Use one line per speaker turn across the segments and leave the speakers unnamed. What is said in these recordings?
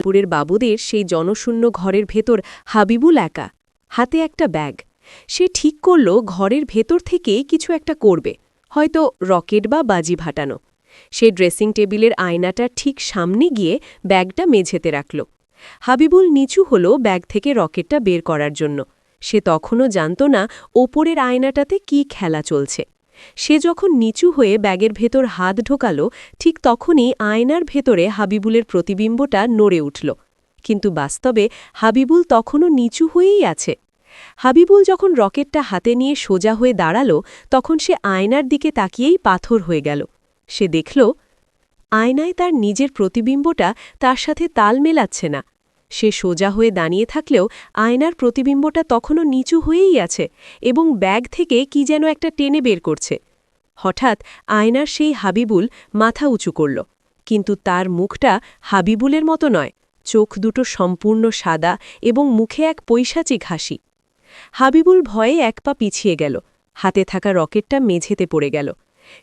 পুরের বাবুদের সেই জনশূন্য ঘরের ভেতর হাবিবুল একা, হাতে একটা ব্যাগ। সে ঠিক করল ঘরের ভেতর থেকে কিছু একটা করবে, হয়তো রকেট বা বাজি ফাটানো। সে ড্রেসিং টেবিলের আয়নাটার ঠিক সামনে গিয়ে ব্যাগটা মেঝেতে রাখল। হাবিবুল নিচু হল ব্যাগ থেকে রকেটটা বের করার জন্য। সে তখনও জানত না ওপরের আয়নাটাতে কি খেলা চলছে। সে যখন নিচু হয়ে ব্যাগের ভেতর হাত ঢোকাল, ঠিক তখনই আয়নার ভেতরে হাবিবুলের প্রতিবিম্বটা নড়ে উঠল। কিন্তু বাস্তবে হাবিবুল তখনও নিচু হয়েই আছে। হাবিবুল যখন রকেটটা হাতে নিয়ে সোজা হয়ে দাঁড়াল, তখন সে আয়নার দিকে তাকিয়েই পাথর হয়ে গেল। সে দেখল আয়নায় তার নিজের প্রতিবিম্বটা তার সাথে তাল মেলাচ্ছে না। সে সোজা হয়ে দাঁড়িয়ে থাকলেও আয়নার প্রতিবিম্বটা তখনও নিচু হয়েই আছে এবং ব্যাগ থেকে কি যেন একটা টেনে বের করছে। হঠাৎ আয়নার সেই হাবিবুল মাথা উঁচু করল, কিন্তু তার মুখটা হাবিবুলের মতো নয়। চোখ দুটো সম্পূর্ণ সাদা এবং মুখে এক পৈশাচিক হাসি। হাবিবুল ভয়ে এক পা পিছিয়ে গেল, হাতে থাকা রকেটটা মেঝেতে পড়ে গেল।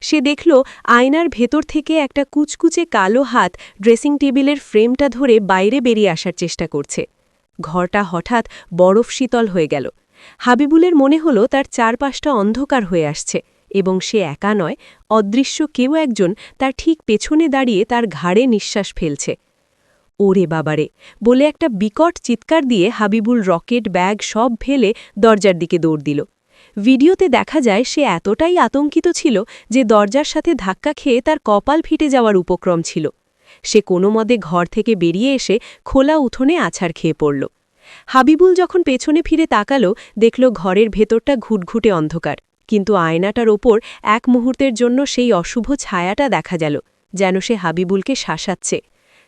সে দেখল আয়নার ভেতর থেকে একটা কুচকুচে কালো হাত ড্রেসিং টেবিলের ফ্রেমটা ধরে বাইরে বেরিয়ে আসার চেষ্টা করছে। ঘরটা হঠাৎ বরফ শীতল হয়ে গেল। হাবিবুলের মনে হল তার চারপাশটা অন্ধকার হয়ে আসছে এবং সে একা নয়, অদৃশ্য কেউ একজন তার ঠিক পেছনে দাঁড়িয়ে তার ঘাড়ে নিঃশ্বাস ফেলছে। ওরে বাবারে বলে একটা বিকট চিৎকার দিয়ে হাবিবুল রকেট, ব্যাগ সব ফেলে দরজার দিকে দৌড় দিল। ভিডিওতে দেখা যায় সে এতটাই আতঙ্কিত ছিল যে দরজার সাথে ধাক্কা খেয়ে তার কপাল ফিটে যাওয়ার উপক্রম ছিল। সে কোনো মতে ঘর থেকে বেরিয়ে এসে খোলা উঠোনে আছাড় খেয়ে পড়ল। হাবিবুল যখন পেছনে ফিরে তাকাল, দেখল ঘরের ভেতরটা ঘুটঘুটে অন্ধকার, কিন্তু আয়নাটার ওপর এক মুহূর্তের জন্য সেই অশুভ ছায়াটা দেখা গেল, যেন সে হাবিবুলকে শাসাচ্ছে।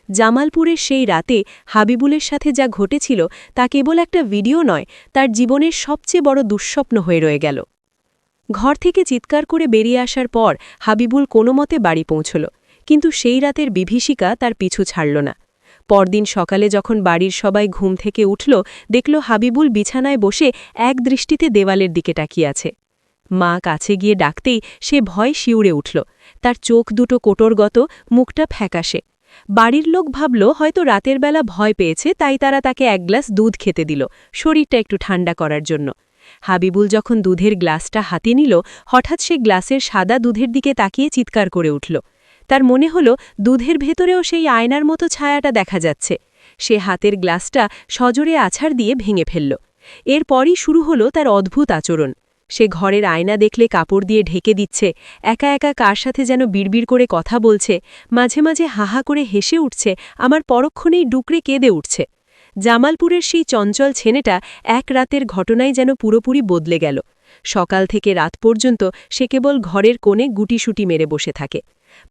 জামালপুরের সেই রাতে হাবিবুলের সাথে যা ঘটেছিল তা কেবল একটা ভিডিও নয়, তার জীবনের সবচেয়ে বড় দুঃস্বপ্ন হয়ে রয়ে গেল। ঘর থেকে চিৎকার করে বেরিয়ে আসার পর হাবিবুল কোনো মতে বাড়ি পৌঁছল, কিন্তু সেই রাতের বিভীষিকা তার পিছু ছাড়ল না। পরদিন সকালে যখন বাড়ির সবাই ঘুম থেকে উঠল, দেখল হাবিবুল বিছানায় বসে এক দৃষ্টিতে দেওয়ালের দিকে তাকিয়ে আছে। মা কাছে গিয়ে ডাকতেই সে ভয় শিউরে উঠল। তার চোখ দুটো কোটরগত, মুখটা ফ্যাকাশে। বাড়ির লোক ভাবল হয়তো রাতের বেলা ভয় পেয়েছে, তাই তারা তাকে এক গ্লাস দুধ খেতে দিল, শরীরটা একটু ঠান্ডা করার জন্য। হাবিবুল যখন দুধের গ্লাসটা হাতে নিল, হঠাৎ সে গ্লাসের সাদা দুধের দিকে তাকিয়ে চিৎকার করে উঠল। তার মনে হল দুধের ভেতরেও সেই আয়নার মতো ছায়াটা দেখা যাচ্ছে। সে হাতের গ্লাসটা সজোরে আছাড় দিয়ে ভেঙে ফেলল। এরপরই শুরু হলো তার অদ্ভুত আচরণ। সে ঘরের আয়না দেখলে কাপড় দিয়ে ঢেকে দিচ্ছে, একা একা কার সাথে যেন বিড়বিড় করে কথা বলছে, মাঝে মাঝে হাহা করে হেসে উঠছে, আমার পরক্ষণেই ডুকরে কেঁদে উঠছে। জামালপুরের সেই চঞ্চল ছেলেটা এক রাতের ঘটনায় যেন পুরোপুরি বদলে গেল। সকাল থেকে রাত পর্যন্ত সে কেবল ঘরের কোণে গুটিসুটি মেরে বসে থাকে।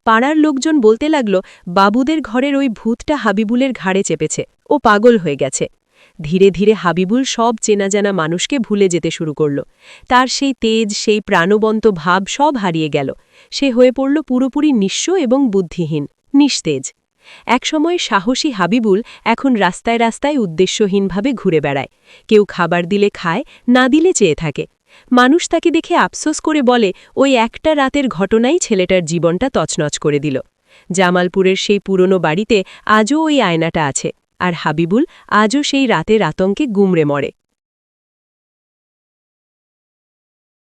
পাড়ার লোকজন বলতে লাগল, বাবুদের ঘরের ওই ভূতটা হাবিবুলের ঘাড়ে চেপেছে, ও পাগল হয়ে গেছে। ধীরে ধীরে হাবিবুল সব চেনা জানা মানুষকে ভুলে যেতে শুরু করল। তার সেই তেজ, সেই প্রাণবন্ত ভাব সব হারিয়ে গেল। সে হয়ে পড়ল পুরোপুরি নিঃস্ব এবং বুদ্ধিহীন, নিস্তেজ। একসময় সাহসী হাবিবুল এখন রাস্তায় রাস্তায় উদ্দেশ্যহীনভাবে ঘুরে বেড়ায়। কেউ খাবার দিলে খায়, না দিলে চেয়ে থাকে। মানুষ তাকে দেখে আফসোস করে বলে, ওই একটা রাতের ঘটনাই ছেলেটার জীবনটা তছনছ করে দিল। জামালপুরের সেই পুরনো বাড়িতে আজও ওই আয়নাটা আছে, আর হাবিবুল আজও সেই রাতের আতঙ্কে গুমড়ে মরে।